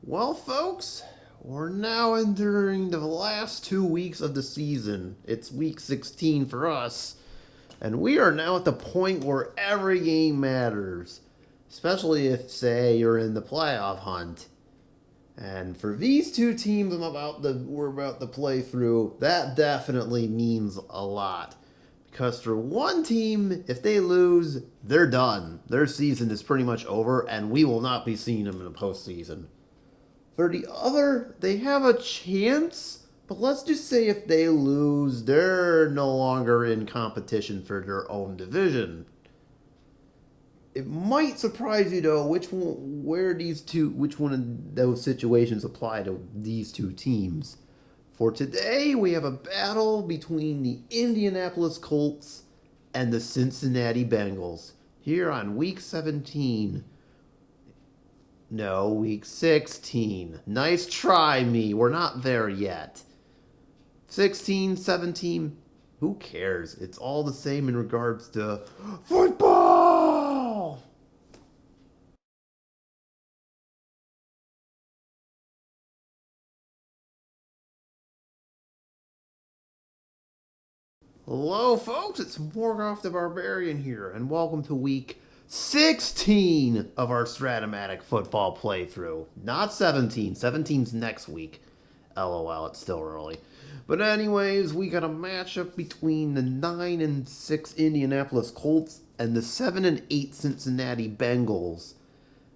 Well, folks, we're now entering the last 2 weeks of the season. It's week 16 for us, and we are now at the point where every game matters, especially if, say, you're in the playoff hunt. And for these two teams we're about to play through, that definitely means a lot. Because for one team, if they lose, they're done. Their season is pretty much over, and we will not be seeing them in the postseason. For the other, they have a chance, but let's just say if they lose, they're no longer in competition for their own division. It might surprise you though which one of those situations apply to these two teams. For today, we have a battle between the Indianapolis Colts and the Cincinnati Bengals here on week 17. No, week 16. Nice try, me. We're not there yet. 16, 17. Who cares? It's all the same in regards to football! Hello, folks. It's Morgoth the Barbarian here, and welcome to week 16 of our Strat-O-Matic football playthrough. Not 17. 17's next week. LOL, it's still early. But anyways, we got a matchup between the 9 and 6 Indianapolis Colts and the 7 and 8 Cincinnati Bengals.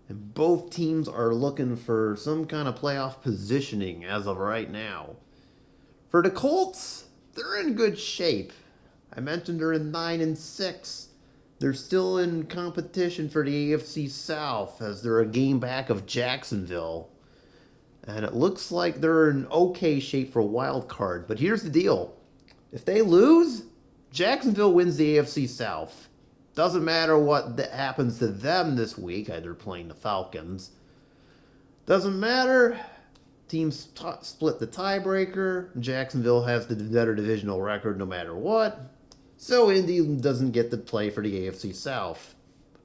And both teams are looking for some kind of playoff positioning as of right now. For the Colts, they're in good shape. I mentioned they're in 9 and 6. They're still in competition for the AFC South as they're a game back of Jacksonville. And it looks like they're in okay shape for a wild card. But here's the deal. If they lose, Jacksonville wins the AFC South. Doesn't matter what happens to them this week, either playing the Falcons. Doesn't matter. Teams split the tiebreaker. Jacksonville has the better divisional record no matter what. So Indy doesn't get to play for the AFC South.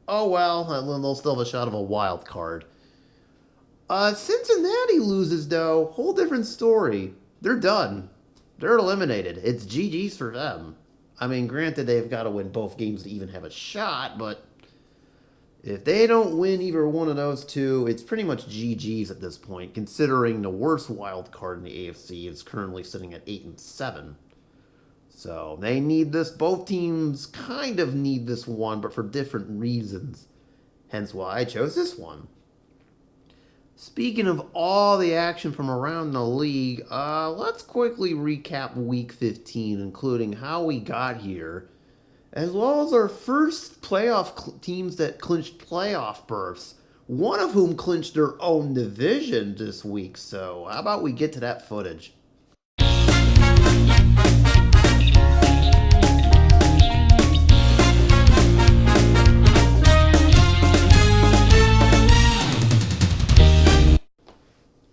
Oh well, they'll still have a shot of a wild card. Cincinnati loses, though. Whole different story. They're done. They're eliminated. It's GG's for them. I mean, granted, they've got to win both games to even have a shot, but if they don't win either one of those two, it's pretty much GG's at this point, considering the worst wild card in the AFC is currently sitting at 8 and 7. So they need this. Both teams kind of need this one, but for different reasons. Hence why I chose this one. Speaking of all the action from around the league, let's quickly recap Week 15, including how we got here, as well as our first playoff teams that clinched playoff berths, one of whom clinched their own division this week. So how about we get to that footage?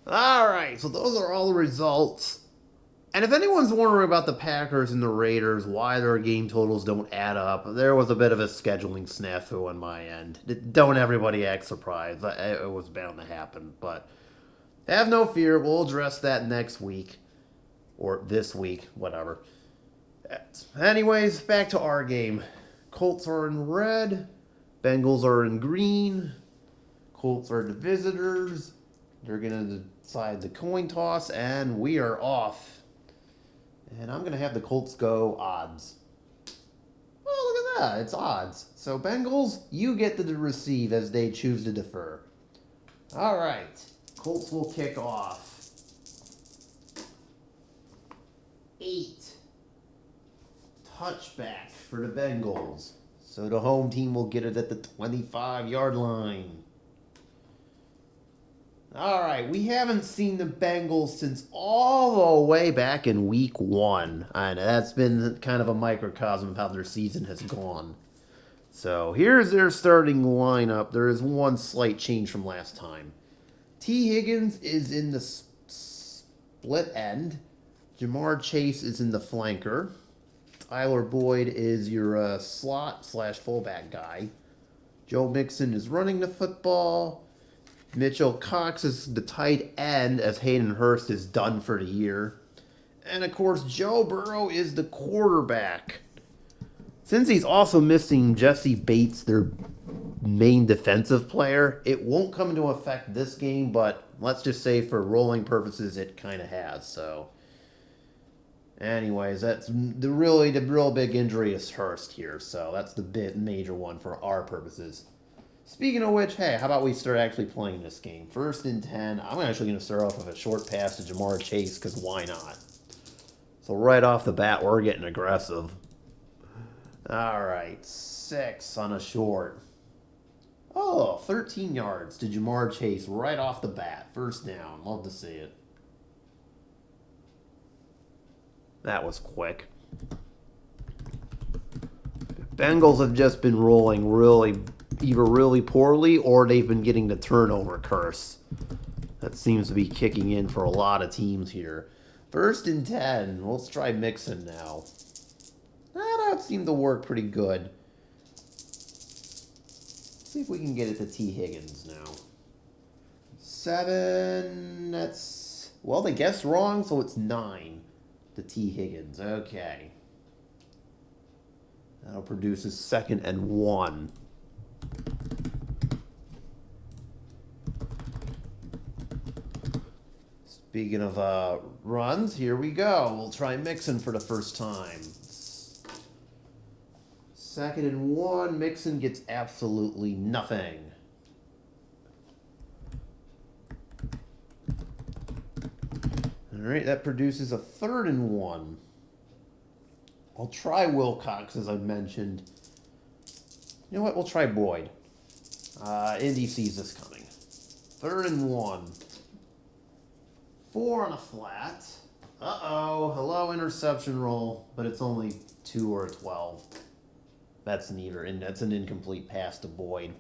Alright, so those are all the results. And if anyone's wondering about the Packers and the Raiders, why their game totals don't add up, there was a bit of a scheduling snafu on my end. Don't everybody act surprised. It was bound to happen. But have no fear, we'll address that next week. Or this week, whatever. Anyways, back to our game. Colts are in red. Bengals are in green. Colts are the visitors. They're going to decide the coin toss, and we are off. And I'm going to have the Colts go odds. Well, look at that. It's odds. So, Bengals, you get to receive as they choose to defer. All right. Colts will kick off. 8. Touchback for the Bengals. So the home team will get it at the 25-yard line. All right, we haven't seen the Bengals since all the way back in week 1. And that's been kind of a microcosm of how their season has gone. So here's their starting lineup. There is one slight change from last time. T. Higgins is in the split end. Jamar Chase is in the flanker. Tyler Boyd is your slot/fullback guy. Joe Mixon is running the football. Mitchell Cox is the tight end as Hayden Hurst is done for the year. And of course, Joe Burrow is the quarterback. Since he's also missing Jesse Bates, their main defensive player, it won't come into effect this game, but let's just say for rolling purposes, it kind of has. So, anyways, that's the real big injury is Hurst here. So that's the major one for our purposes. Speaking of which, hey, how about we start actually playing this game? 1st and 10. I'm actually going to start off with a short pass to Jamar Chase because why not? So right off the bat, we're getting aggressive. All right, 6 on a short. Oh, 13 yards to Jamar Chase right off the bat. 1st down. Love to see it. That was quick. Bengals have just been rolling either really poorly or they've been getting the turnover curse. That seems to be kicking in for a lot of teams here. 1st and 10. Let's try Mixon now. That seemed to work pretty good. See if we can get it to T. Higgins now. 7. That's... Well, they guessed wrong, so it's 9 to T. Higgins. Okay. That'll produce a 2nd and 1. Speaking of runs, here we go. We'll try Mixon for the first time. 2nd and 1. Mixon gets absolutely nothing. All right, that produces a 3rd and 1. I'll try Wilcox, as I mentioned. You know what? We'll try Boyd. Indy sees this coming. 3rd and 1. 4 on a flat. Uh-oh. Hello, interception roll. But it's only 2 or 12. That's neither. And that's an incomplete pass to Boyd.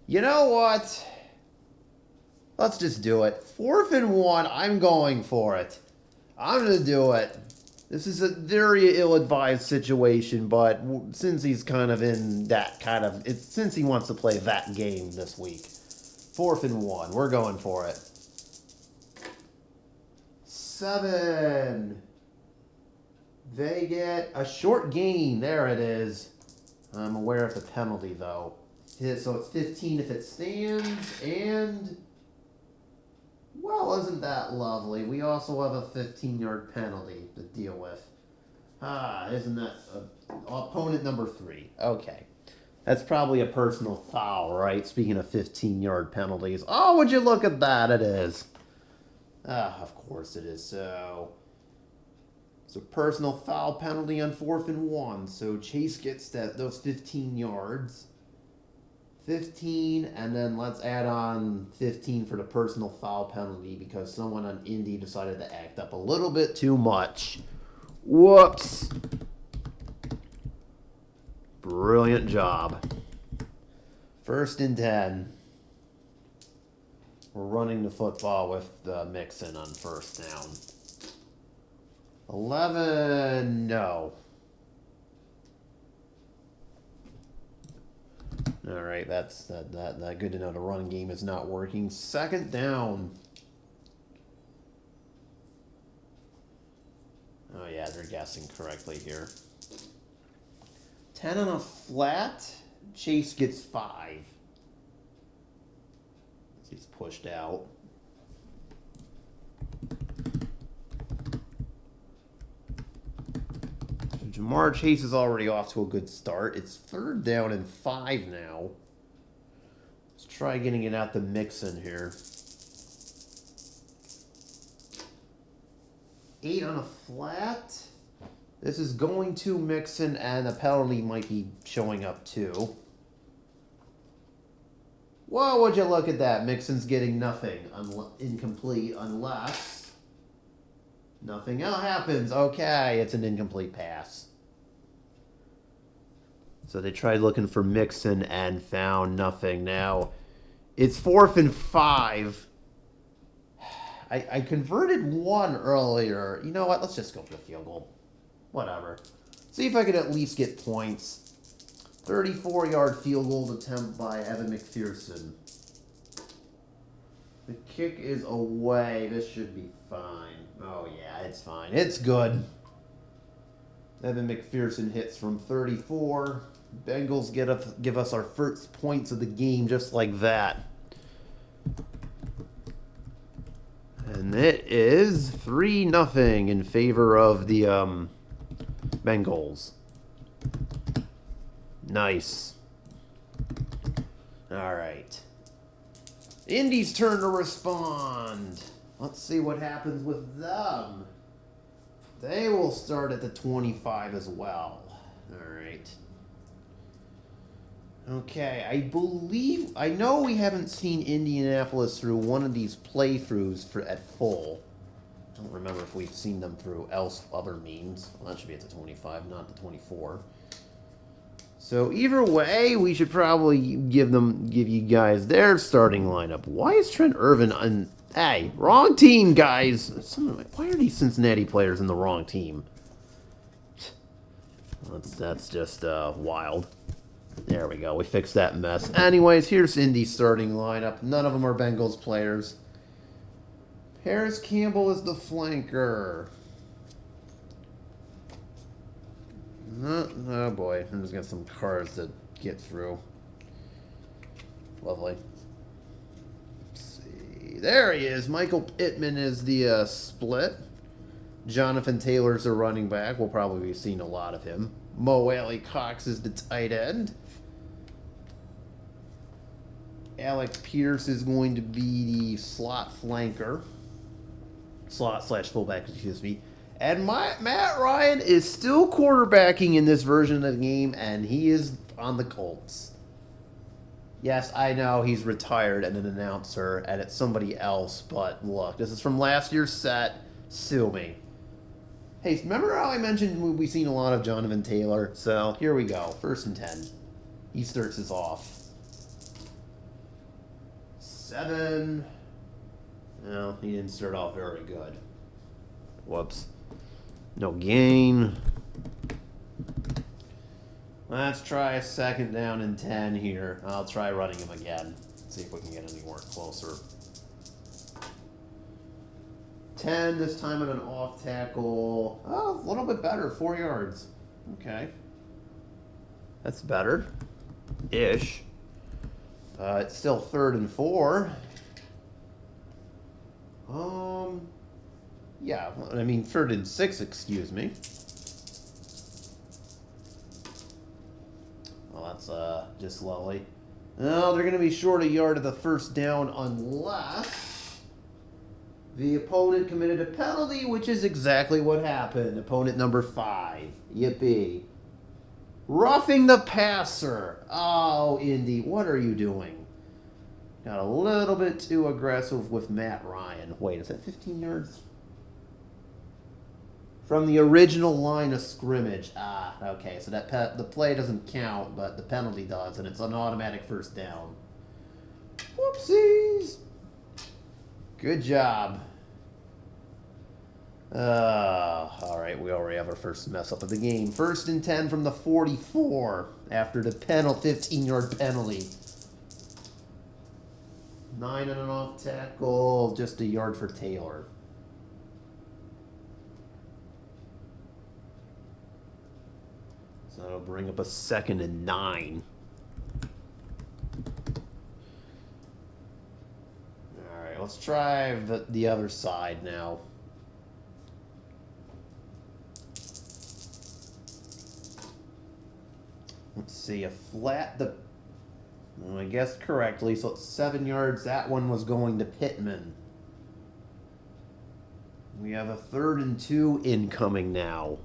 You know what? Let's just do it. 4th and 1. I'm going for it. I'm going to do it. This is a very ill-advised situation, but since he's kind of in that kind of... since he wants to play that game this week. 4th and 1. We're going for it. 7. They get a short gain. There it is. I'm aware of the penalty, though. So it's 15 if it stands, and... Well, isn't that lovely? We also have a 15-yard penalty to deal with. Isn't that opponent number 3? Okay. That's probably a personal foul, right? Speaking of 15-yard penalties. Oh, would you look at that? It is. Of course it is. So personal foul penalty on 4th and 1. So Chase gets those 15 yards. 15, and then let's add on 15 for the personal foul penalty because someone on Indy decided to act up a little bit too much. Whoops. Brilliant job. 1st and 10. We're running the football with Mixon on 1st down. 11, no. All right, that's that good to know the run game is not working. 2nd down. Oh yeah, they're guessing correctly here. 10 on a flat. Chase gets 5. He's pushed out. Jamar Chase is already off to a good start. It's 3rd down and 5 now. Let's try getting it out to Mixon here. 8 on a flat. This is going to Mixon, and a penalty might be showing up too. Whoa, would you look at that? Mixon's getting nothing. Incomplete unless... Nothing else happens. Okay, it's an incomplete pass. So they tried looking for Mixon and found nothing. Now, it's 4th and 5. I converted 1 earlier. You know what? Let's just go for the field goal. Whatever. See if I could at least get points. 34-yard field goal attempt by Evan McPherson. The kick is away. This should be fine. Oh, yeah, it's fine. It's good. Evan McPherson hits from 34. Bengals give us our first points of the game just like that. And it is 3-0 in favor of the Bengals. Nice. All right. Indy's turn to respond. Let's see what happens with them. They will start at the 25 as well. All right. Okay, I know we haven't seen Indianapolis through one of these playthroughs at full. I don't remember if we've seen them through other means. Well, that should be at the 25, not the 24. So either way, we should probably give you guys their starting lineup. Why is Trent Irvin on? Hey, wrong team, guys. Why are these Cincinnati players in the wrong team? That's just wild. There we go. We fixed that mess. Anyways, here's Indy's starting lineup. None of them are Bengals players. Paris Campbell is the flanker. Oh boy, I'm just got some cards to get through. Lovely. Let's see. There he is. Michael Pittman is the split. Jonathan Taylor's the running back. We'll probably be seeing a lot of him. Mo Alley Cox is the tight end. Alec Pierce is going to be the slot flanker. Slot/fullback, excuse me. And Matt Ryan is still quarterbacking in this version of the game, and he is on the Colts. Yes, I know he's retired and an announcer, and it's somebody else, but look, this is from last year's set. Sue me. Hey, remember how I mentioned we've seen a lot of Jonathan Taylor? So, here we go. 1st and 10. He starts us off. 7. No, he didn't start off very good. Whoops. No gain. Let's try a 2nd down and 10 here. I'll try running him again. See if we can get anywhere closer. 10, this time on an off tackle. Oh, a little bit better. 4 yards. Okay. That's better. Ish. It's still 3rd and 4. Yeah, I mean 3rd and 6, excuse me. Well, that's just lovely. No, they're going to be short a yard of the 1st down unless the opponent committed a penalty, which is exactly what happened. Opponent number 5. Yippee. Roughing the passer. Oh, Indy, what are you doing? Got a little bit too aggressive with Matt Ryan. Wait, is that 15 yards? From the original line of scrimmage. Ah, okay, so the play doesn't count, but the penalty does, and it's an automatic 1st down. Whoopsies! Good job. All right, we already have our first mess up of the game. 1st and 10 from the 44 after the 15-yard penalty. 9 and an off tackle, just a yard for Taylor. So that'll bring up a 2nd and 9. All right, let's try the other side now. Let's see, a flat, I guessed correctly, so it's 7 yards. That one was going to Pittman. We have a 3rd and 2 incoming now.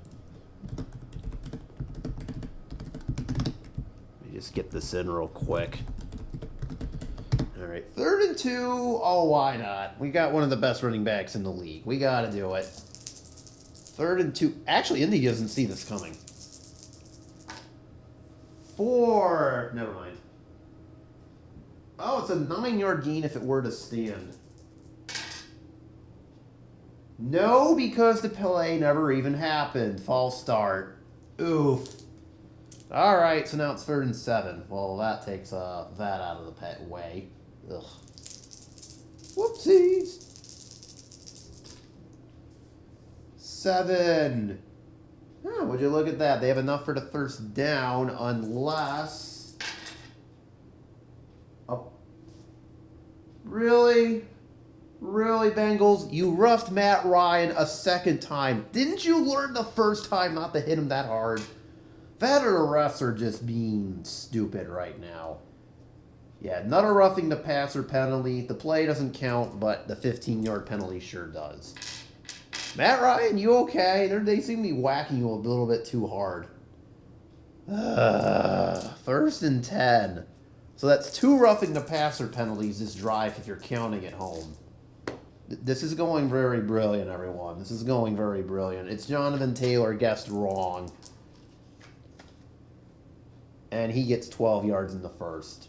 Let me just get this in real quick. All right, 3rd and 2. Oh, why not? We got one of the best running backs in the league. We got to do it. 3rd and 2. Actually, Indy doesn't see this coming. 4. Never mind. Oh, it's a 9-yard gain if it were to stand. No, because the play never even happened. False start. Oof. All right, so now it's 3rd and 7. Well, that takes that out of the way. Ugh. Whoopsies. 7. Oh, would you look at that? They have enough for the first down unless... Oh. Really? Really, Bengals? You roughed Matt Ryan a second time. Didn't you learn the first time not to hit him that hard? That or the refs are just being stupid right now. Yeah, not a roughing the passer penalty. The play doesn't count, but the 15-yard penalty sure does. Matt Ryan, you okay? They seem to be whacking you a little bit too hard. 1st and 10. So that's 2 roughing the passer penalties this drive if you're counting at home. This is going very brilliant, everyone. This is going very brilliant. It's Jonathan Taylor guessed wrong. And he gets 12 yards in the first.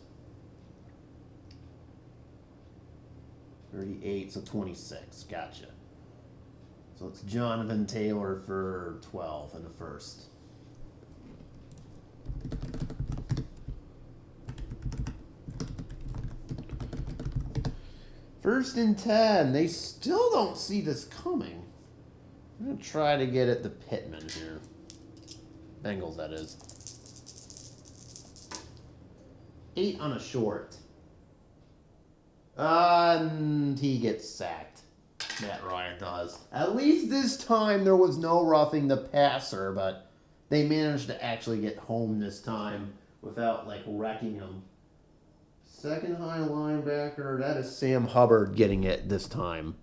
38, so 26. Gotcha. So it's Jonathan Taylor for 12 in the first. First and 10. They still don't see this coming. I'm going to try to get it to Pittman here. Bengals, that is. 8 on a short. And he gets sacked. Matt Ryan does. At least this time there was no roughing the passer, but they managed to actually get home this time without, like, wrecking him. Second high linebacker, that is Sam Hubbard getting it this time.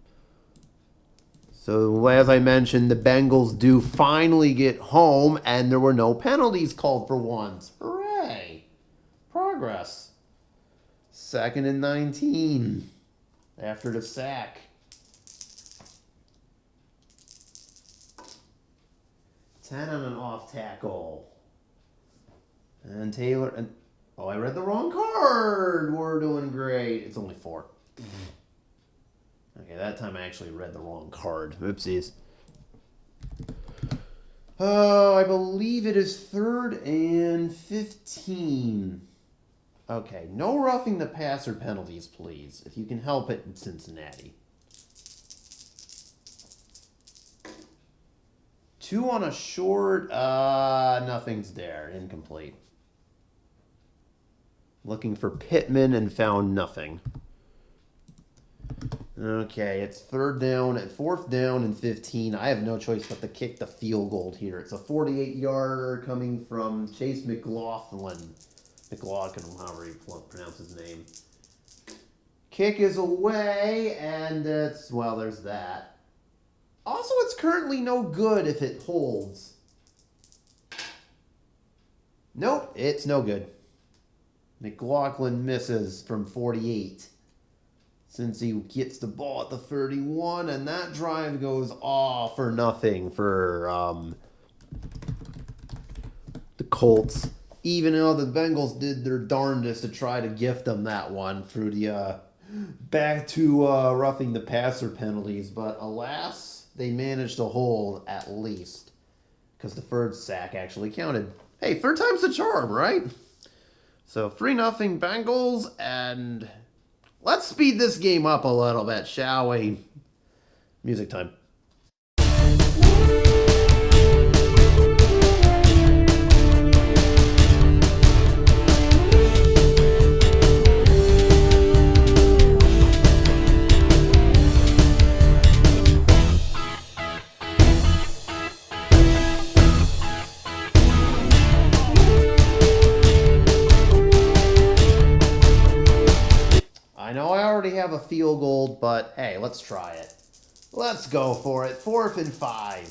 So, as I mentioned, the Bengals do finally get home, and there were no penalties called for once. Hooray! Progress. 2nd and 19 after the sack. 10 on an off tackle. And Taylor... and oh, I read the wrong card. We're doing great. It's only 4. Okay, that time I actually read the wrong card. Oopsies. Oh, I believe it is 3rd and 15. Okay, no roughing the passer penalties, please. If you can help it in Cincinnati. 2 on a short. Nothing's there. Incomplete. Looking for Pittman and found nothing. Okay, it's 4th down and 15. I have no choice but to kick the field goal here. It's a 48-yarder coming from Chase McLaughlin. However you pronounce his name. Kick is away, and it's, well, there's that. Also, it's currently no good if it holds. Nope, it's no good. McLaughlin misses from 48 since he gets the ball at the 31, and that drive goes all for nothing for the Colts. Even though the Bengals did their darndest to try to gift them that one through the back to roughing the passer penalties, but alas, they managed to hold at least because the 3rd sack actually counted. Hey, 3rd time's the charm, right? So 3-0 Bengals, and let's speed this game up a little bit, shall we? Music time. I know I already have a field goal, but hey, let's try it. Let's go for it. 4th and 5.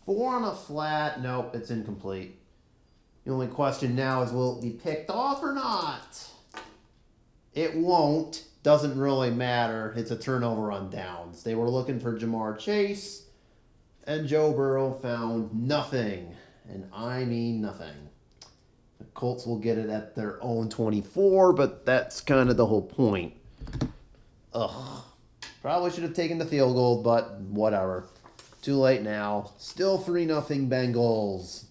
4 on a flat. Nope, it's incomplete. The only question now is, will it be picked off or not? It won't. Doesn't really matter. It's a turnover on downs. They were looking for Jamar Chase, and Joe Burrow found nothing. And I mean nothing. The Colts will get it at their own 24, but that's kind of the whole point. Ugh. Probably should have taken the field goal, but whatever. Too late now. Still 3-0 Bengals.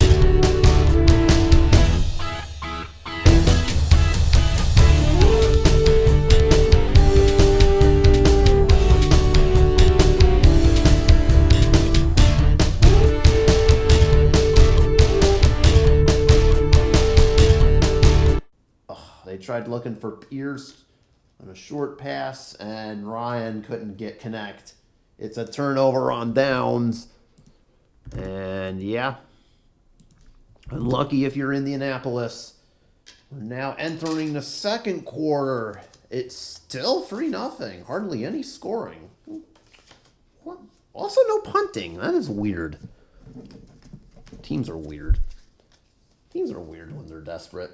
They tried looking for Pierce on a short pass, and Ryan couldn't connect. It's a turnover on downs. And yeah, unlucky if you're Indianapolis. We're now entering the second quarter. It's still 3-0. Hardly any scoring. What? Also no punting. That is weird. Teams are weird. Teams are weird when they're desperate.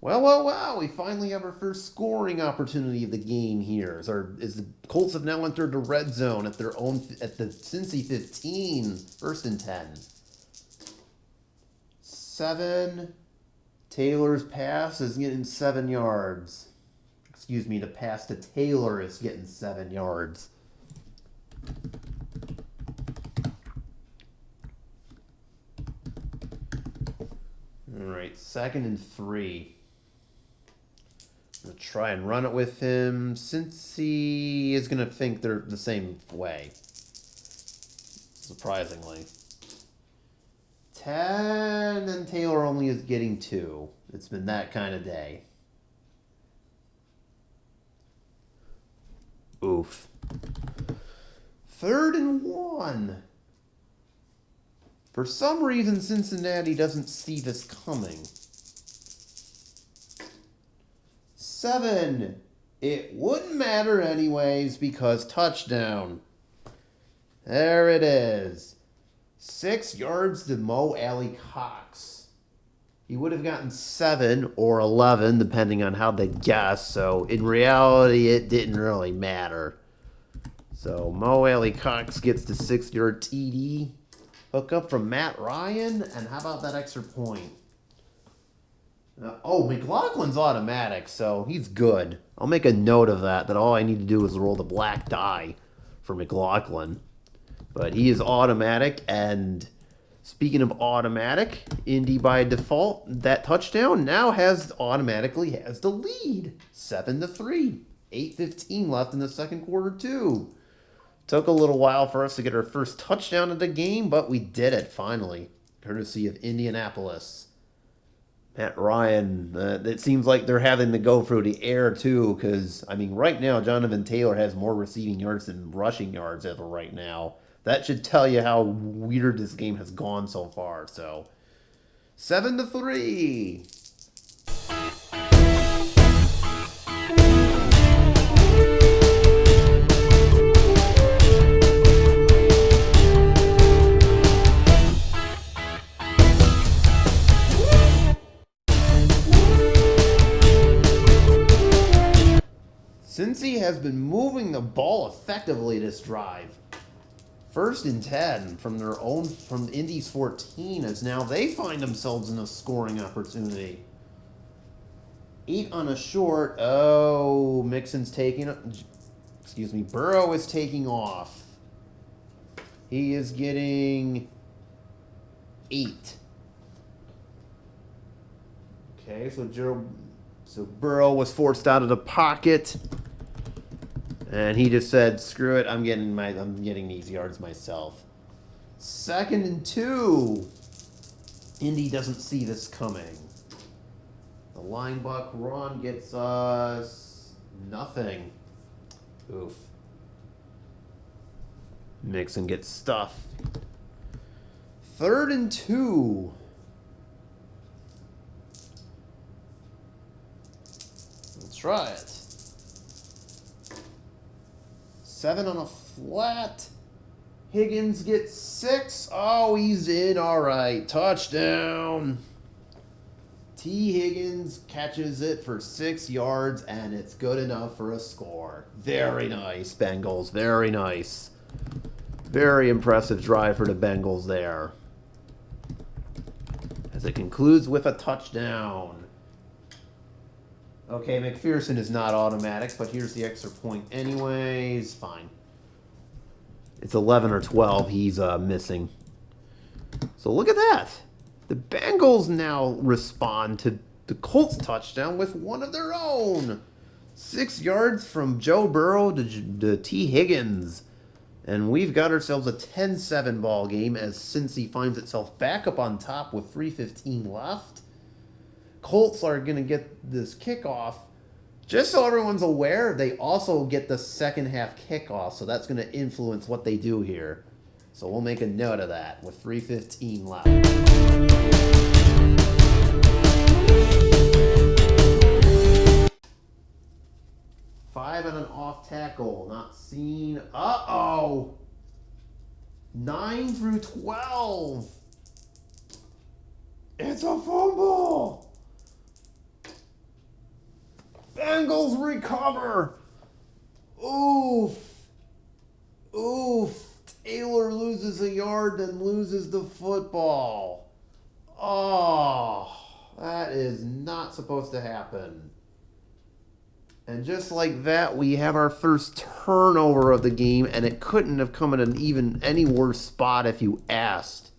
Well, we finally have our first scoring opportunity of the game here. As the Colts have now entered the red zone at the Cincy 15, 1st and 10. 7. Taylor's pass is getting 7 yards. Excuse me, the pass to Taylor is getting 7 yards. All right, 2nd and 3. I'm going to try and run it with him, since he is going to think they're the same way. Surprisingly. 10, and Taylor only is getting 2. It's been that kind of day. Oof. 3rd and 1. For some reason, Cincinnati doesn't see this coming. 7. It wouldn't matter anyways because touchdown. There it is. 6 yards to Mo Alley Cox. He would have gotten 7 or 11 depending on how they guess. So in reality, it didn't really matter. So Mo Alley Cox gets the 6-yard TD. Hook up from Matt Ryan. And how about that extra point? McLaughlin's automatic, so he's good. I'll make a note of that all I need to do is roll the black die for McLaughlin. But he is automatic, and speaking of automatic, Indy by default, that touchdown now automatically has the lead. 7-3. 8:15 left in the second quarter, too. Took a little while for us to get our first touchdown of the game, but we did it finally, courtesy of Indianapolis. Matt Ryan, it seems like they're having to go through the air, too, because, right now, Jonathan Taylor has more receiving yards than rushing yards as of right now. That should tell you how weird this game has gone so far, so 7-3. Cincy has been moving the ball effectively this drive. 1st and 10 from Indy's 14 as now they find themselves in a scoring opportunity. 8 on a short. Oh, Burrow is taking off. He is getting 8. Okay, so Burrow was forced out of the pocket. And he just said, "Screw it! I'm getting these yards myself." 2nd and 2. Indy doesn't see this coming. The linebucker run gets us nothing. Oof. Mixon gets stuffed. 3rd and 2. Let's try it. 7 on a flat. Higgins gets 6. Oh, he's in. All right. Touchdown. T. Higgins catches it for 6 yards, and it's good enough for a score. Very nice, Bengals. Very nice. Very impressive drive for the Bengals there. As it concludes with a touchdown. Okay, McPherson is not automatic, but here's the extra point anyways. Fine. It's 11 or 12 he's missing. So look at that. The Bengals now respond to the Colts touchdown with one of their own. 6 yards from Joe Burrow to T. Higgins. And we've got ourselves a 10-7 ball game as Cincy finds itself back up on top with 3:15 left. Colts are going to get this kickoff. Just so everyone's aware, they also get the second half kickoff, so that's going to influence what they do here. So we'll make a note of that with 3:15 left. 5 on an off tackle, not seen. Uh-oh! 9 through 12. It's a fumble! Bengals recover. Oof. Oof. Taylor loses a yard, then loses the football. Oh, that is not supposed to happen. And just like that, we have our first turnover of the game, and it couldn't have come in an even any worse spot if you asked.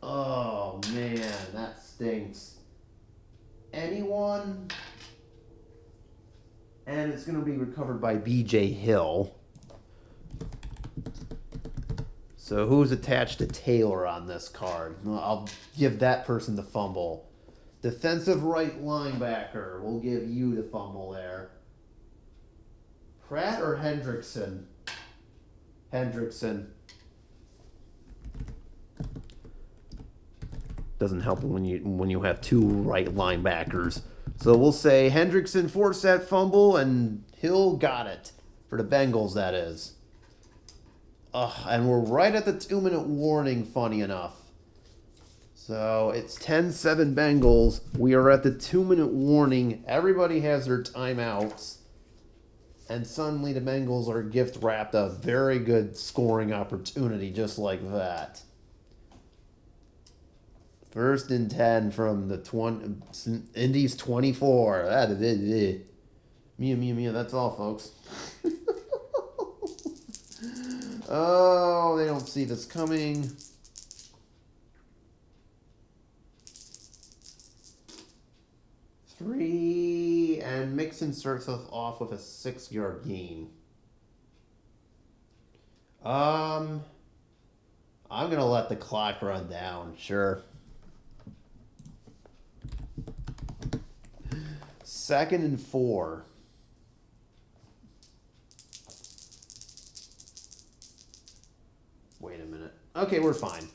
Oh, man, that stinks. Anyone? And it's going to be recovered by B.J. Hill. So who's attached to Taylor on this card? Well, I'll give that person the fumble. Defensive right linebacker. We'll give you the fumble there. Pratt or Hendrickson? Hendrickson. Doesn't help when you have two right linebackers. So we'll say Hendrickson forced that fumble, and Hill got it. For the Bengals, that is. And we're right at the 2-minute warning, funny enough. So it's 10-7 Bengals. We are at the 2-minute warning. Everybody has their timeouts. And suddenly the Bengals are gift-wrapped a very good scoring opportunity just like that. 1st and 10 from the Indy's 24. That is it. Mew, that's all, folks. Oh, they don't see this coming. Three, and Mixon starts us off with a 6-yard gain. I'm gonna let the clock run down, sure. 2nd and 4. Wait a minute. Okay, we're fine.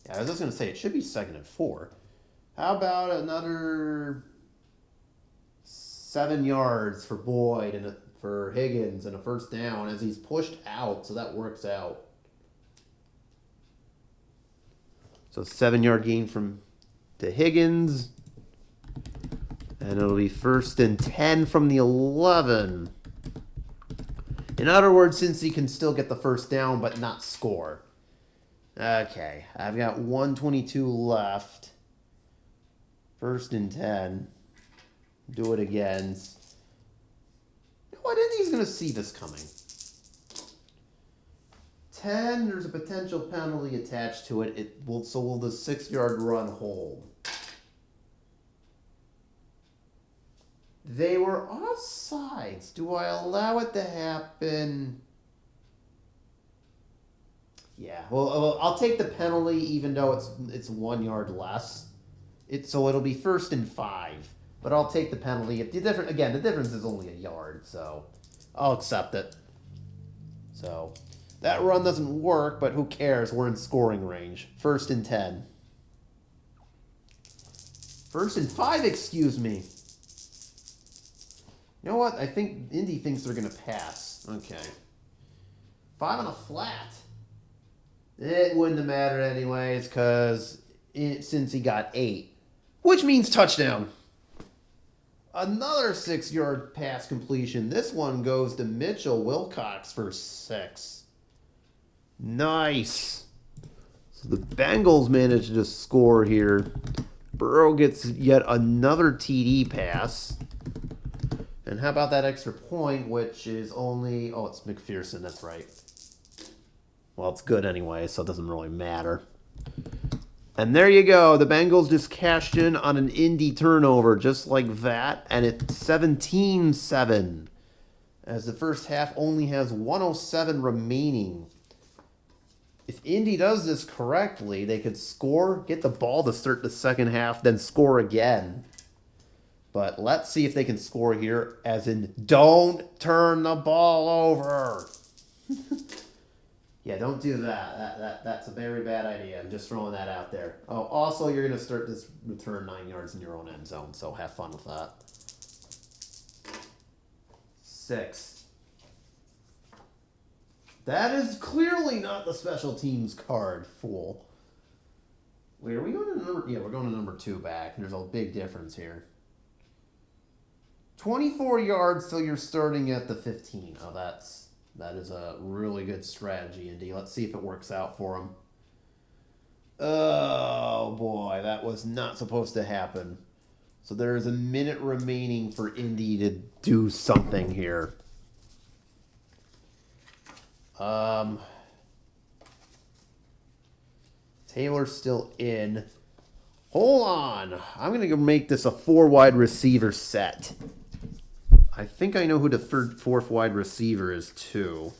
Yeah, I was just going to say, it should be 2nd and 4. How about another 7 yards for Boyd and for Higgins and a 1st down as he's pushed out, so that works out. So 7-yard gain to Higgins. And it'll be 1st and 10 from the 11. In other words, since he can still get the 1st down but not score. Okay, I've got 1:22 left. 1st and 10. Do it again. You know what? Indy's going to see this coming. 10, there's a potential penalty attached to it. So will the 6-yard run hold? They were offsides. Do I allow it to happen? Yeah. Well, I'll take the penalty even though it's 1 yard less. So it'll be 1st and 5. But I'll take the penalty. The difference is only a yard, so I'll accept it. So that run doesn't work, but who cares? We're in scoring range. 1st and 10. 1st and 5, excuse me. You know what? I think Indy thinks they're going to pass. Okay. 5 on a flat. It wouldn't have mattered anyways because since he got 8, which means touchdown. Another 6-yard pass completion. This one goes to Mitchell Wilcox for 6. Nice. So the Bengals managed to score here. Burrow gets yet another TD pass. And how about that extra point, which is only... Oh, it's McPherson, that's right. Well, it's good anyway, so it doesn't really matter. And there you go. The Bengals just cashed in on an Indy turnover just like that. And it's 17-7. As the first half only has 1:07 remaining. If Indy does this correctly, they could score, get the ball to start the second half, then score again. But let's see if they can score here, as in, don't turn the ball over. Yeah, don't do that. That's a very bad idea. I'm just throwing that out there. Oh, also, you're going to start this return 9 yards in your own end zone, so have fun with that. 6. That is clearly not the special teams card, fool. Wait, are we going to number... Yeah, we're going to number 2 back. There's a big difference here. 24 yards till you're starting at the 15. Oh, that is a really good strategy, Indy. Let's see if it works out for him. Oh, boy. That was not supposed to happen. So there is a minute remaining for Indy to do something here. Taylor's still in. Hold on. I'm going to make this a 4 wide receiver set. I think I know who the fourth wide receiver is, too.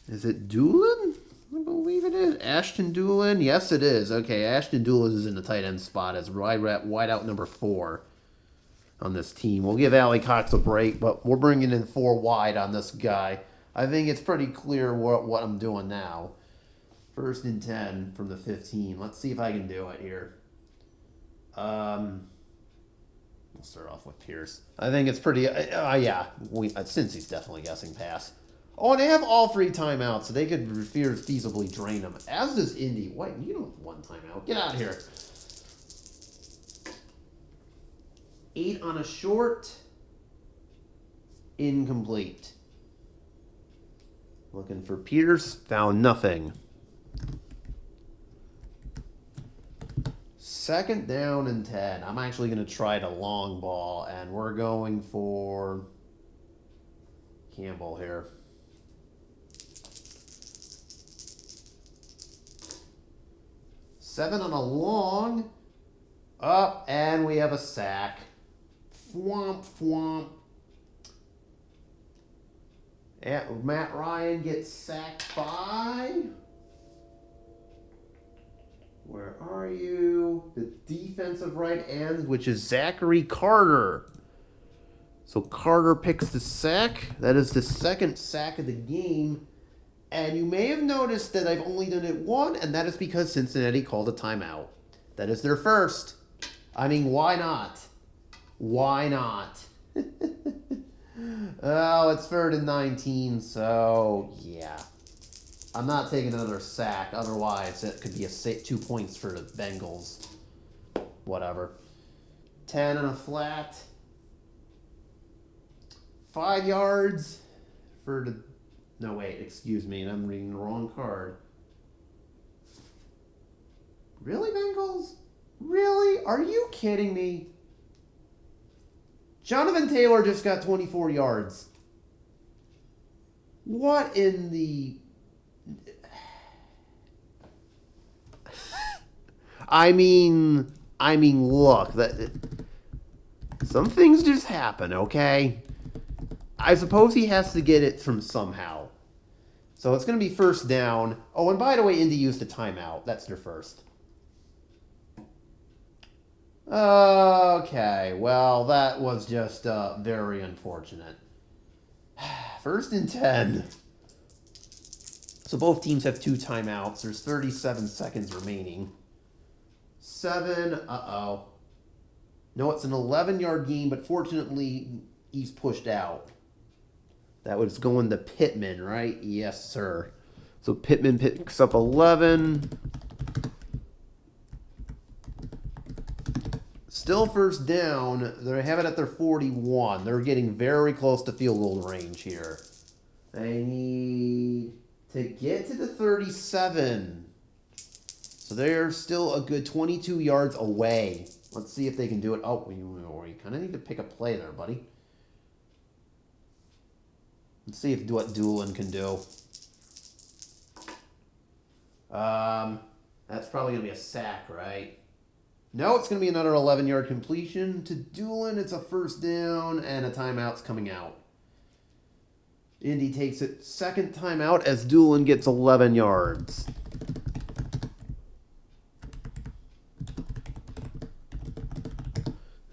Is it Doolin? I believe it is. Ashton Doolin? Yes, it is. Okay, Ashton Doolin is in the tight end spot as wide out number 4 on this team. We'll give Allie Cox a break, but we're bringing in 4 wide on this guy. I think it's pretty clear what I'm doing now. 1st and 10 from the 15. Let's see if I can do it here. We'll start off with Pierce. I think it's pretty... yeah. Cincy's definitely guessing pass. Oh, and they have all 3 timeouts, so they could feasibly drain them. As does Indy. Wait, you don't have 1 timeout. Get out of here. 8 on a short. Incomplete. Looking for Pierce. Found nothing. 2nd down and 10. I'm actually going to try the long ball, and we're going for Campbell here. Seven on a long. Up, and we have a sack. Thwomp, thwomp. And Matt Ryan gets sacked by... Where are you? The defensive right end, which is Zachary Carter. So Carter picks the sack. That is the 2nd sack of the game. And you may have noticed that I've only done it 1, and that is because Cincinnati called a timeout. That is their first. I mean, why not? Why not? Oh, it's 3rd and 19, so yeah. I'm not taking another sack. Otherwise, it could be 2 points for the Bengals. Whatever. 10 and a flat. 5 yards for the... No, wait. Excuse me. I'm reading the wrong card. Really, Bengals? Really? Are you kidding me? Jonathan Taylor just got 24 yards. What in the... I mean, look, some things just happen, okay? I suppose he has to get it from somehow. So it's going to be 1st down. Oh, and by the way, Indy used a timeout. That's their first. Okay, well, that was just very unfortunate. 1st and 10. So both teams have 2 timeouts. There's 37 seconds remaining. 7, No, it's an 11-yard gain, but fortunately, he's pushed out. That was going to Pittman, right? Yes, sir. So Pittman picks up 11. Still first down. They have it at their 41. They're getting very close to field goal range here. They need to get to the 37. So they're still a good 22 yards away. Let's see if they can do it. Oh, you kind of need to pick a play there, buddy. Let's see if what Doolin can do. That's probably going to be a sack, right? No, it's going to be another 11-yard completion to Doolin. It's a first down, and a timeout's coming out. Indy takes it second timeout as Doolin gets 11 yards.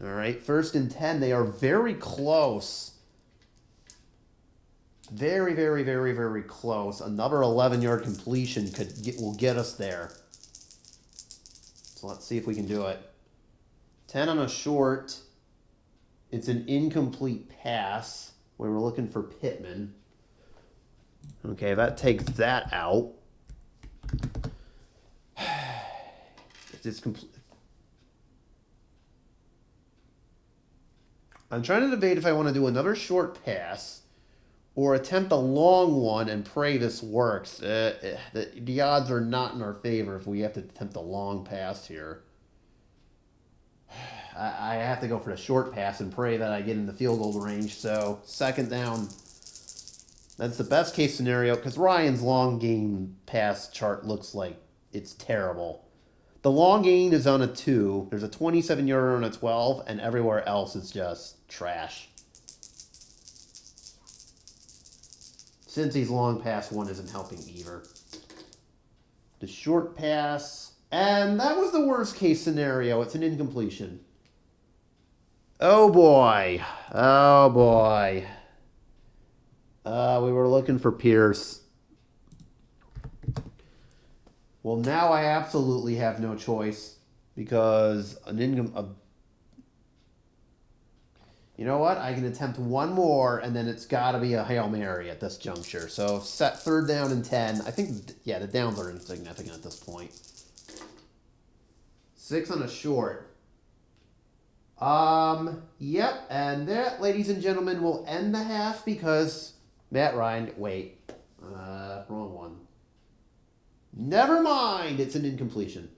All right, first and 10. They are very close. Very, very, very, very close. Another 11-yard completion will get us there. So let's see if we can do it. 10 on a short. It's an incomplete pass. We were looking for Pittman. Okay, that takes that out. It's complete. I'm trying to debate if I want to do another short pass or attempt a long one and pray this works. The odds are not in our favor if we have to attempt a long pass here. I have to go for the short pass and pray that I get in the field goal range. So, second down. That's the best case scenario because Ryan's long game pass chart looks like it's terrible. The long gain is on a 2. There's a 27-yarder on a 12, and everywhere else is just trash. Cincy's long pass one isn't helping either. The short pass, and that was the worst case scenario. It's an incompletion. Oh boy. Oh boy. We were looking for Pierce. Well, now I absolutely have no choice because you know what? I can attempt one more, and then it's got to be a Hail Mary at this juncture. So set third down and 10. I think, yeah, the downs are insignificant at this point. 6 on a short. Yep, and that, ladies and gentlemen, will end the half because Matt Ryan, wait, wrong one. Never mind, it's an incompletion.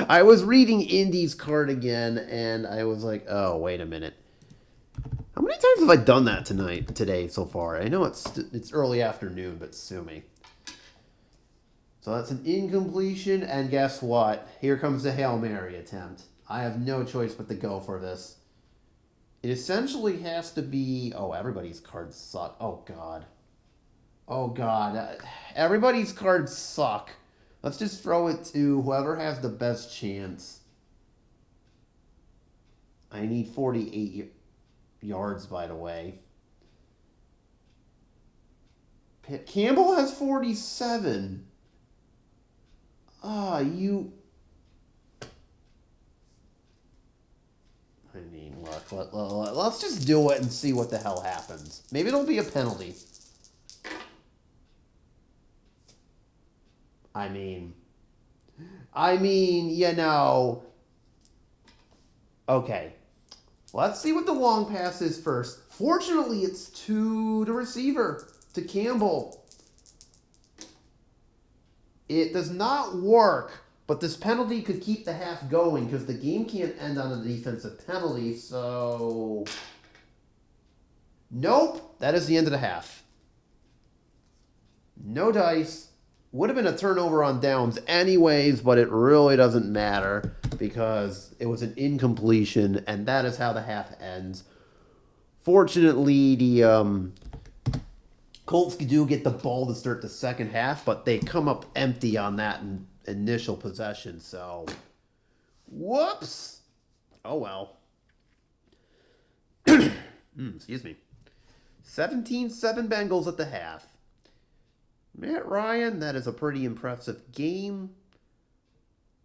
I was reading Indy's card again, and I was like, oh, wait a minute. How many times have I done that today so far? I know it's early afternoon, but sue me. So that's an incompletion, and guess what? Here comes the Hail Mary attempt. I have no choice but to go for this. It essentially has to be... Oh, everybody's cards suck. Oh, God. Oh, God. Everybody's cards suck. Let's just throw it to whoever has the best chance. I need 48 yards, by the way. Campbell has 47. You... I mean, look, let's just do it and see what the hell happens. Maybe it'll be a penalty. I mean, you know. Okay. Let's see what the long pass is first. Fortunately, it's to the receiver, to Campbell. It does not work, but this penalty could keep the half going because the game can't end on a defensive penalty, so... Nope, that is the end of the half. No dice. Would have been a turnover on downs anyways, but it really doesn't matter because it was an incompletion, and that is how the half ends. Fortunately, the Colts do get the ball to start the second half, but they come up empty on that initial possession, so... Whoops! Oh, well. Excuse me. 17-7 Bengals at the half. Matt Ryan, that is a pretty impressive game.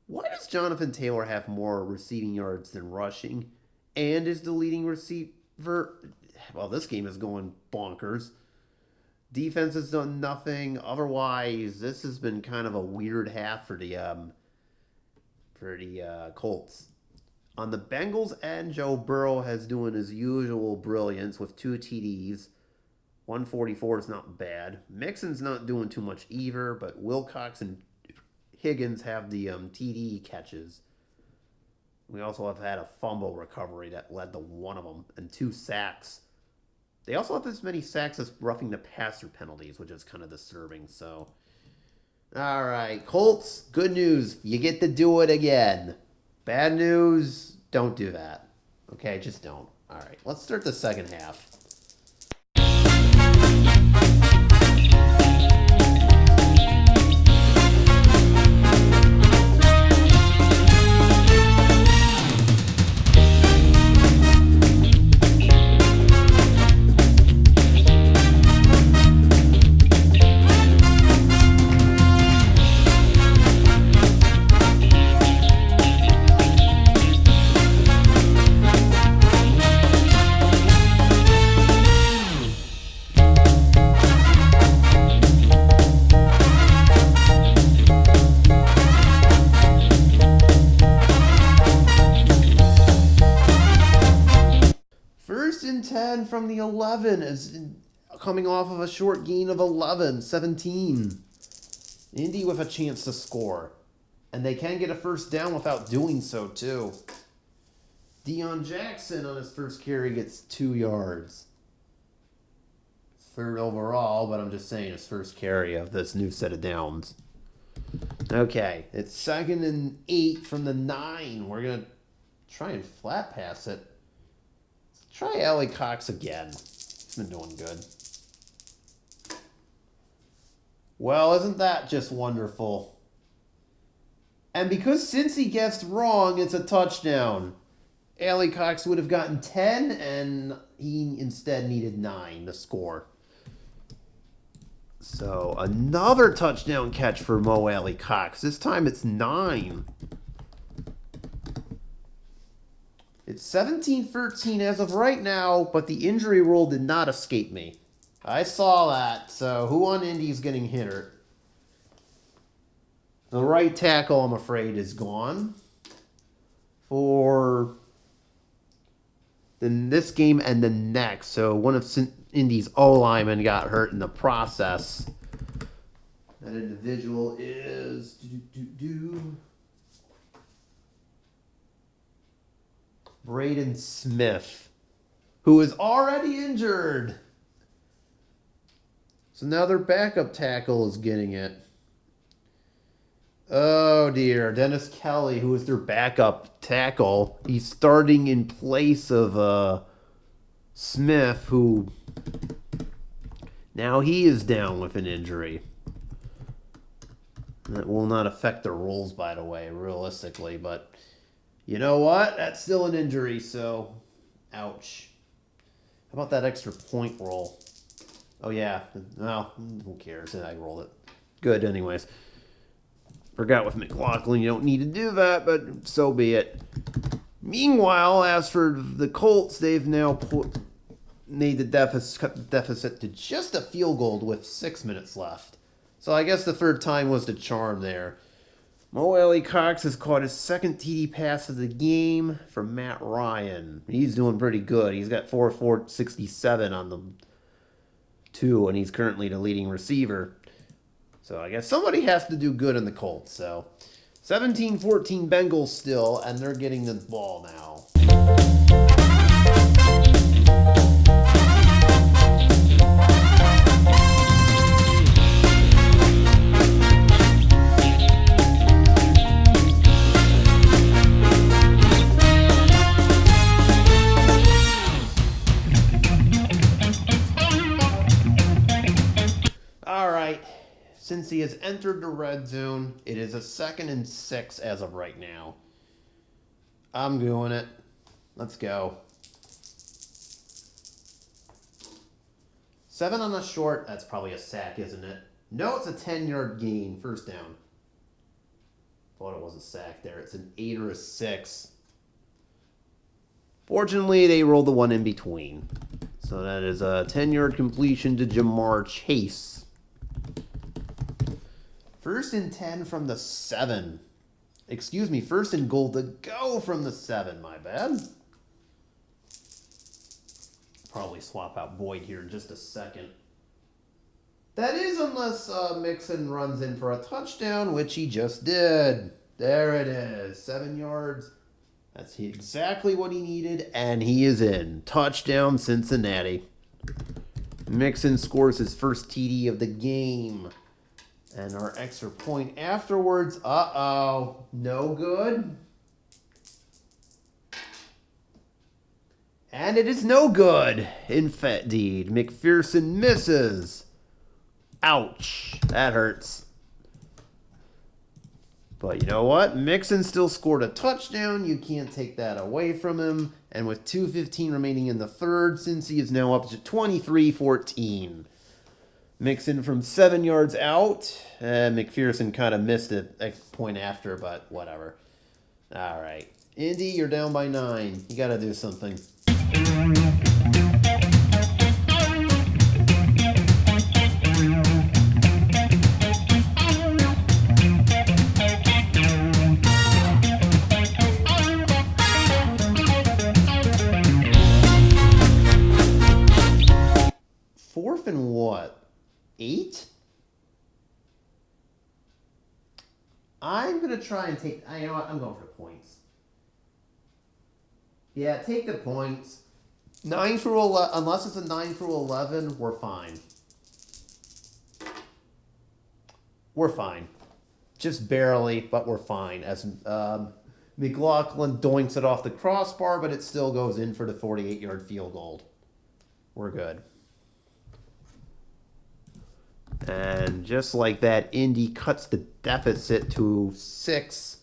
Why does Jonathan Taylor have more receiving yards than rushing and is the leading receiver? Well, this game is going bonkers. Defense has done nothing. Otherwise, this has been kind of a weird half for the Colts. On the Bengals end, Joe Burrow has doing his usual brilliance with 2 TDs. 144 is not bad. Mixon's not doing too much either, but Wilcox and Higgins have the TD catches. We also have had a fumble recovery that led to one of them and 2 sacks. They also have as many sacks as roughing the passer penalties, which is kind of disturbing. So, all right, Colts, good news. You get to do it again. Bad news, don't do that. Okay, just don't. All right, let's start the second half. First and 10 from the 11 is coming off of a short gain of 11, 17. Indy with a chance to score. And they can get a first down without doing so, too. Deion Jackson on his first carry gets 2 yards. Third overall, but I'm just saying his first carry of this new set of downs. Okay, it's 2nd and 8 from the 9. We're going to try and flat pass it. Try Allie Cox again. He's been doing good. Well, isn't that just wonderful? And because Cincy guessed wrong, it's a touchdown. Allie Cox would have gotten 10, and he instead needed 9 to score. So, another touchdown catch for Mo Allie Cox. This time it's 9. It's 17-13 as of right now, but the injury rule did not escape me. I saw that, so who on Indy's getting hit? The right tackle, I'm afraid, is gone for this game and the next. So one of Indy's O-linemen got hurt in the process. That individual is... Braden Smith, who is already injured. So now their backup tackle is getting it. Oh dear, Dennis Kelly, who is their backup tackle, he's starting in place of Smith, who now he is down with an injury. That will not affect their roles, by the way, realistically, but you know what? That's still an injury, so ouch. How about that extra point roll? Oh, yeah. Well, who cares? I rolled it. Good, anyways. Forgot with McLaughlin, you don't need to do that, but so be it. Meanwhile, as for the Colts, they've now made the deficit, cut the deficit to just a field goal with 6 minutes left. So I guess the third time was the charm there. Mo Allie Cox has caught his second TD pass of the game from Matt Ryan. He's doing pretty good. He's got 467 on the 2, and he's currently the leading receiver. So I guess somebody has to do good in the Colts. So 17-14 Bengals still, and they're getting the ball now. Since he has entered the red zone, it is a 2nd and 6 as of right now. I'm doing it. Let's go. 7 on the short. That's probably a sack, isn't it? No, it's a 10-yard gain. First down. Thought it was a sack there. It's an 8 or a 6. Fortunately, they rolled the one in between. So that is a 10-yard completion to Jamar Chase. 1st and 10 from the 7. Excuse me, 1st and goal to go from the 7. My bad. Probably swap out Boyd here in just a second. That is unless Mixon runs in for a touchdown, which he just did. There it is. 7 yards. That's exactly what he needed, and he is in. Touchdown, Cincinnati. Mixon scores his first TD of the game. And our extra point afterwards, uh-oh, no good. And it is no good. Indeed, McPherson misses. Ouch, that hurts. But you know what? Mixon still scored a touchdown. You can't take that away from him. And with 2:15 remaining in the third, Cincy is now up to 23-14. Mixon from 7 yards out. McPherson kind of missed it a point after, but whatever. All right. Indy, you're down by 9. You got to do something. Fourth and what? 8? I'm going to try and take... You know what? I'm going for the points. Yeah, take the points. 9 through 11... Unless it's a 9 through 11, we're fine. We're fine. Just barely, but we're fine. As McLaughlin doinks it off the crossbar, but it still goes in for the 48-yard field goal. We're good. And just like that, Indy cuts the deficit to 6.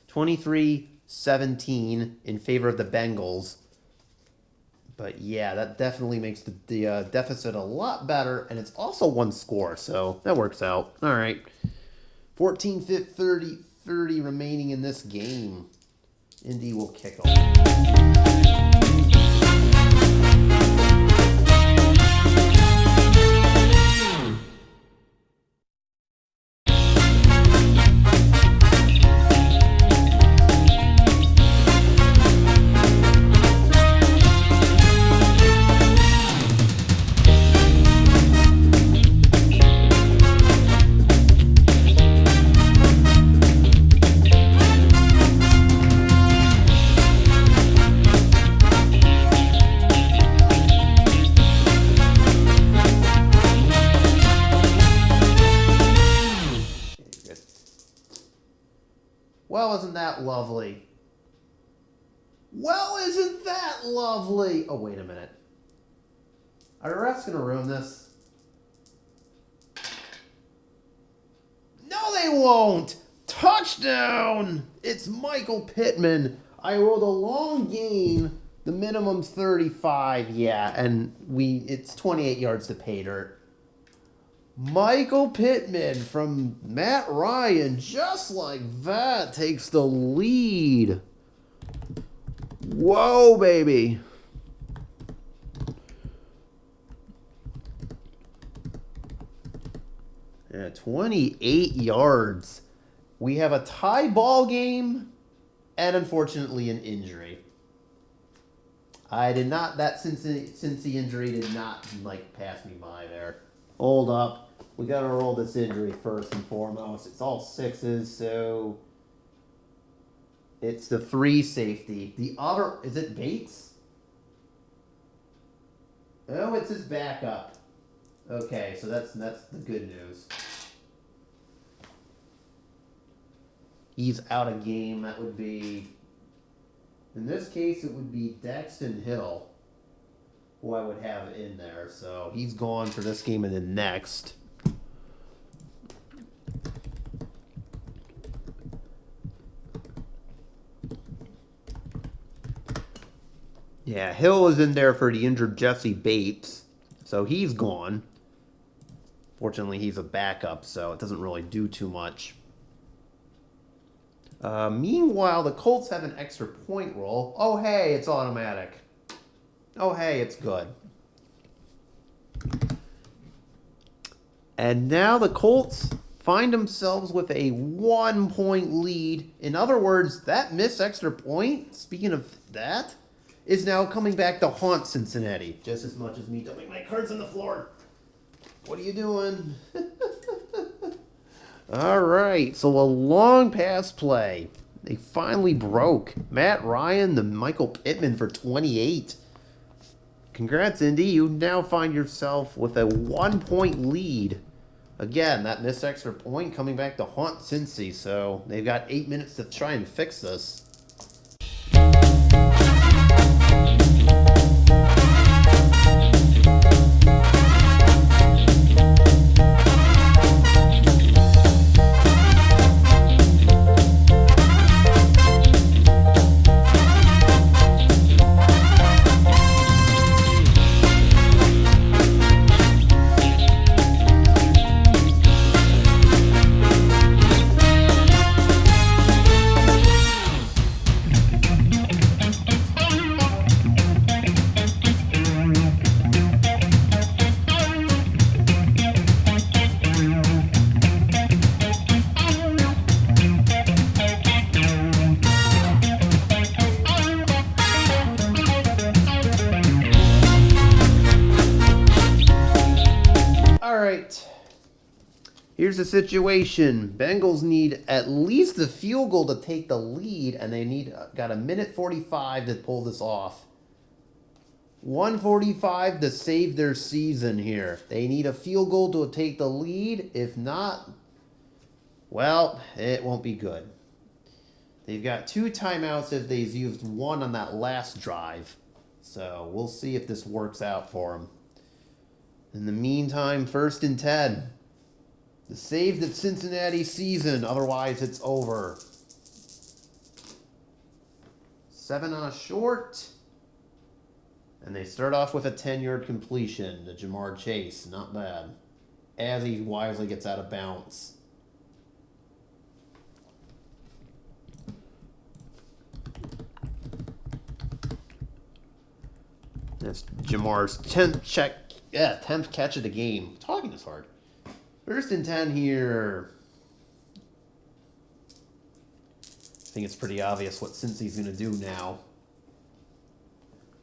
23-17 in favor of the Bengals. But yeah, that definitely makes the deficit a lot better. And it's also one score, so that works out. All right. 14-30 remaining in this game. Indy will kick off. Well, isn't that lovely? Well, isn't that lovely? Oh, wait a minute. Are the refs going to ruin this? No, they won't. Touchdown! It's Michael Pittman. I rolled a long gain. The minimum's 35, yeah, and it's 28 yards to pay dirt. Michael Pittman from Matt Ryan, just like that, takes the lead. Whoa, baby. Yeah, 28 yards. We have a tie ball game and, unfortunately, an injury. That Cincy injury did not, pass me by there. Hold up. We got to roll this injury first and foremost. It's all 6s, so it's the 3 safety. The other, is it Bates? Oh, it's his backup. Okay, so that's the good news. He's out of game. That would be, in this case, it would be Daxton Hill, who I would have in there. So he's gone for this game and then next. Yeah, Hill is in there for the injured Jesse Bates. So he's gone. Fortunately, he's a backup, so it doesn't really do too much. Meanwhile, the Colts have an extra point roll. Oh, hey, it's automatic. Oh, hey, it's good. And now the Colts find themselves with a 1-point lead. In other words, that missed extra point, speaking of that, is now coming back to haunt Cincinnati. Just as much as me dumping my cards on the floor. What are you doing? All right, so a long pass play. They finally broke. Matt Ryan to Michael Pittman for 28. Congrats, Indy. You now find yourself with a 1-point lead. Again, that missed extra point coming back to haunt Cincy, so they've got 8 minutes to try and fix this. Here's the situation. Bengals need at least a field goal to take the lead, and they got a minute 45 to pull this off. 1:45 to save their season here. They need a field goal to take the lead. If not, well, it won't be good. They've got 2 timeouts if they've used 1 on that last drive. So we'll see if this works out for them. In the meantime, 1st and 10. To save the Cincinnati season, otherwise it's over. 7 on a short. And they start off with a 10-yard completion to Jamar Chase. Not bad. As he wisely gets out of bounds. That's Jamar's 10th catch of the game. Talking is hard. 1st and 10 here. I think it's pretty obvious what Cincy's going to do now.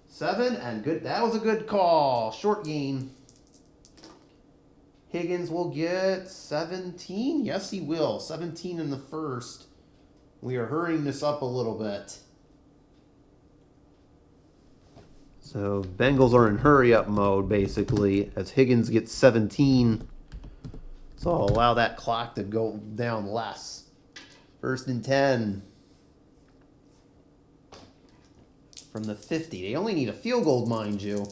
7 and good. That was a good call. Short gain. Higgins will get 17. Yes, he will. 17 in the first. We are hurrying this up a little bit. So Bengals are in hurry-up mode, basically, as Higgins gets 17. So I'll allow that clock to go down less. 1st and 10. From the 50. They only need a field goal, mind you.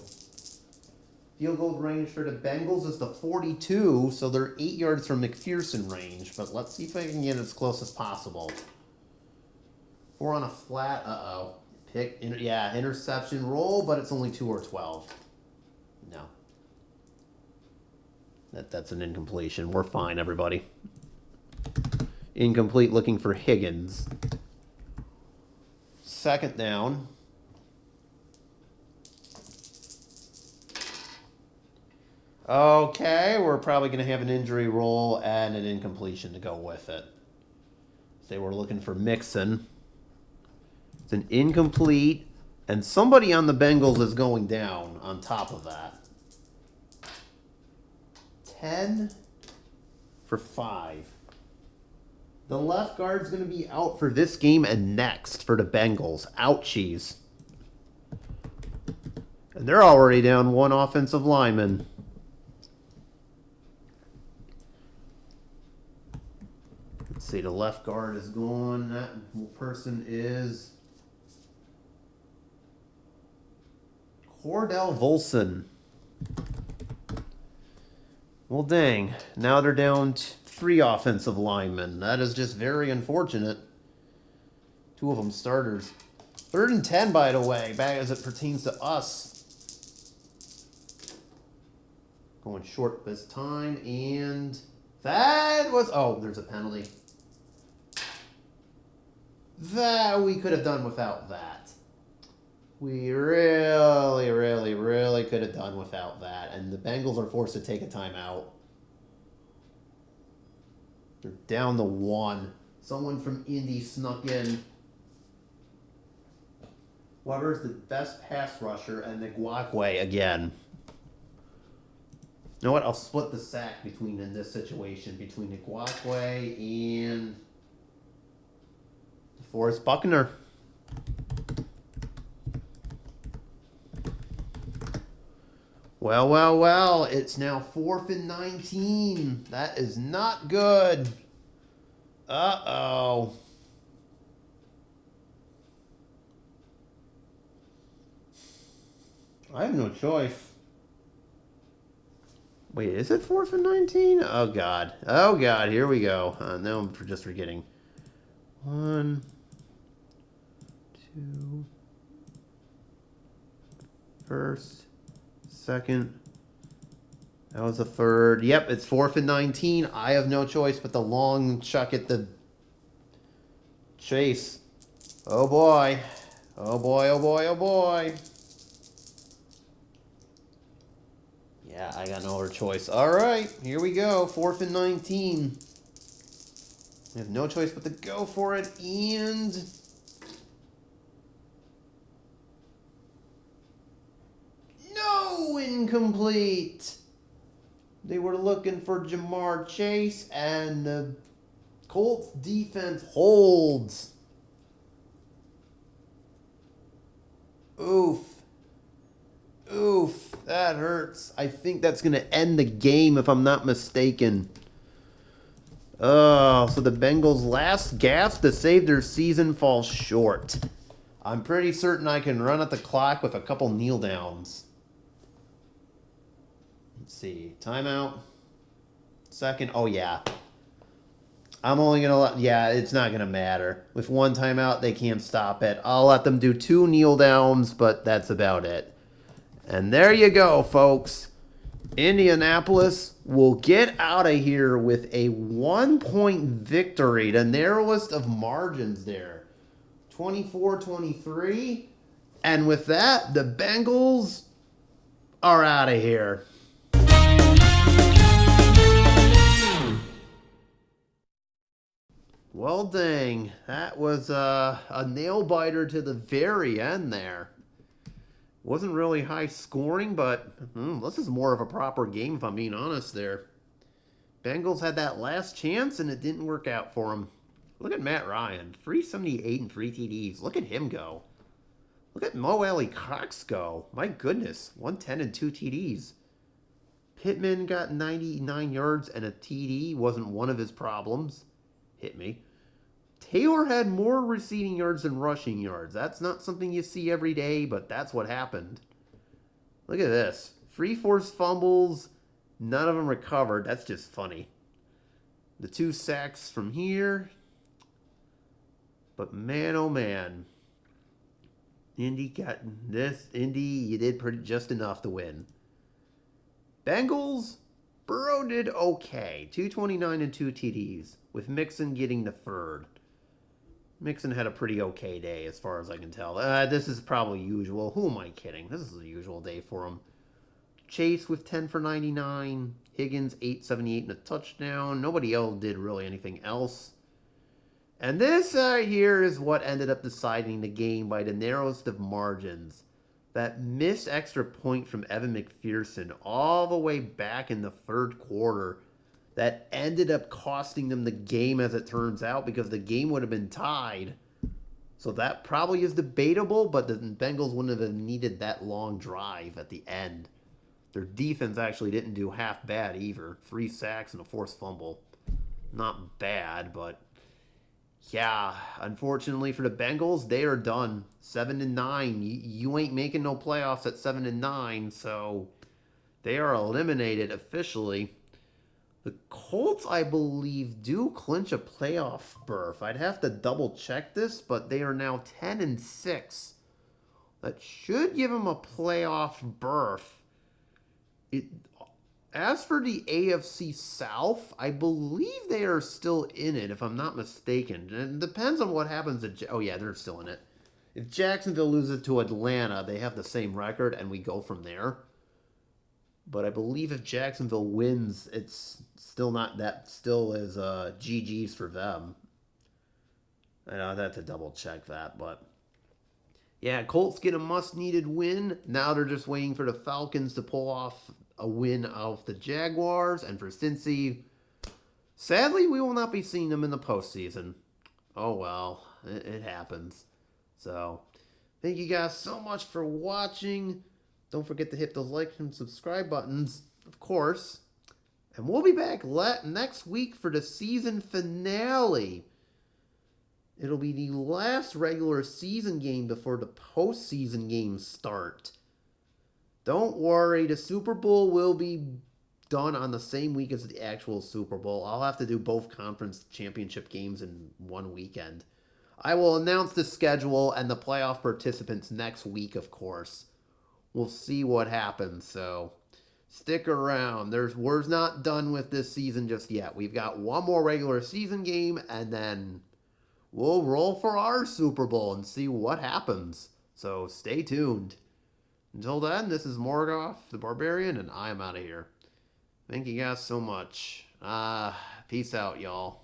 Field goal range for the Bengals is the 42, so they're 8 yards from McPherson range. But let's see if I can get as close as possible. 4 on a flat. Uh-oh. Interception roll, but it's only 2 or 12. No. That's an incompletion. We're fine, everybody. Incomplete, looking for Higgins. 2nd down. Okay, we're probably going to have an injury roll and an incompletion to go with it. Say we're looking for Mixon. It's an incomplete, and somebody on the Bengals is going down on top of that. 10 for 5. The left guard's going to be out for this game and next for the Bengals. Ouchies. And they're already down 1 offensive lineman. Let's see, the left guard is gone. That person is Cordell Volson. Well, dang. Now they're down 3 offensive linemen. That is just very unfortunate. 2 of them starters. 3rd and 10, by the way, back as it pertains to us. Going short this time, and that was... Oh, there's a penalty. That we could have done without that. We really, really, really could have done without that. And the Bengals are forced to take a timeout. They're down to 1. Someone from Indy snuck in. Weber's the best pass rusher, and Ngakwe again. You know what? I'll split the sack between in this situation between Ngakwe and DeForest Buckner. Well, well, well. It's now 4th and 19. That is not good. Uh-oh. I have no choice. Wait, is it 4th and 19? Oh, God. Oh, God. Here we go. Now I'm just forgetting. 1, 2. First. Second. That was the third. Yep, it's 4th and 19. I have no choice but the long chuck at the chase. Oh, boy. Oh, boy, oh, boy, oh, boy. Yeah, I got no other choice. All right, here we go. 4th and 19. I have no choice but to go for it. And no, incomplete. They were looking for Jamar Chase, and the Colts defense holds. Oof. Oof, that hurts. I think that's going to end the game if I'm not mistaken. Oh, so the Bengals' last gasp to save their season falls short. I'm pretty certain I can run at the clock with a couple kneel downs. Let's see. Timeout. Second. Oh, yeah. I'm only going to let... Yeah, it's not going to matter. With one timeout, they can't stop it. I'll let them do 2 kneel downs, but that's about it. And there you go, folks. Indianapolis will get out of here with a 1-point victory, the narrowest of margins there. 24-23. And with that, the Bengals are out of here. Well, dang. That was a nail-biter to the very end there. Wasn't really high scoring, but this is more of a proper game, if I'm being honest there. Bengals had that last chance, and it didn't work out for them. Look at Matt Ryan. 378 and 3 TDs. Look at him go. Look at Mo Alley Cox go. My goodness. 110 and 2 TDs. Pittman got 99 yards and a TD. Wasn't one of his problems. Hit me. Taylor had more receiving yards than rushing yards. That's not something you see every day, but that's what happened. Look at this. 3 forced fumbles. None of them recovered. That's just funny. The 2 sacks from here. But man, oh man. Indy got this. Indy, you did just enough to win. Bengals, Burrow did okay. 229 and 2 TDs, with Mixon getting the third. Mixon had a pretty okay day, as far as I can tell. This is probably usual. Who am I kidding? This is a usual day for him. Chase with 10 for 99. Higgins, 878 and a touchdown. Nobody else did really anything else. And this here is what ended up deciding the game by the narrowest of margins. That missed extra point from Evan McPherson all the way back in the third quarter. That ended up costing them the game, as it turns out, because the game would have been tied. So that probably is debatable, but the Bengals wouldn't have needed that long drive at the end. Their defense actually didn't do half bad either. 3 sacks and a forced fumble. Not bad, but yeah, unfortunately for the Bengals, they are done. 7-9. You ain't making no playoffs at 7-9, so they are eliminated officially. The Colts, I believe, do clinch a playoff berth. I'd have to double check this, but they are now 10-6. That should give them a playoff berth. As for the AFC South, I believe they are still in it, if I'm not mistaken. It depends on what happens oh, yeah, they're still in it. If Jacksonville loses to Atlanta, they have the same record, and we go from there. But I believe if Jacksonville wins, it's still not that. Still is GG's for them. I'd have to double check that, but yeah, Colts get a must-needed win. Now they're just waiting for the Falcons to pull off a win off the Jaguars, and for Cincy, sadly, we will not be seeing them in the postseason. Oh well, it happens. So, thank you guys so much for watching. Don't forget to hit those like and subscribe buttons, of course. And we'll be back next week for the season finale. It'll be the last regular season game before the postseason games start. Don't worry, the Super Bowl will be done on the same week as the actual Super Bowl. I'll have to do both conference championship games in one weekend. I will announce the schedule and the playoff participants next week, of course. We'll see what happens, so stick around. We're not done with this season just yet. We've got one more regular season game, and then we'll roll for our Super Bowl and see what happens. So stay tuned. Until then, this is Morgoth, the Barbarian, and I'm out of here. Thank you guys so much. Peace out, y'all.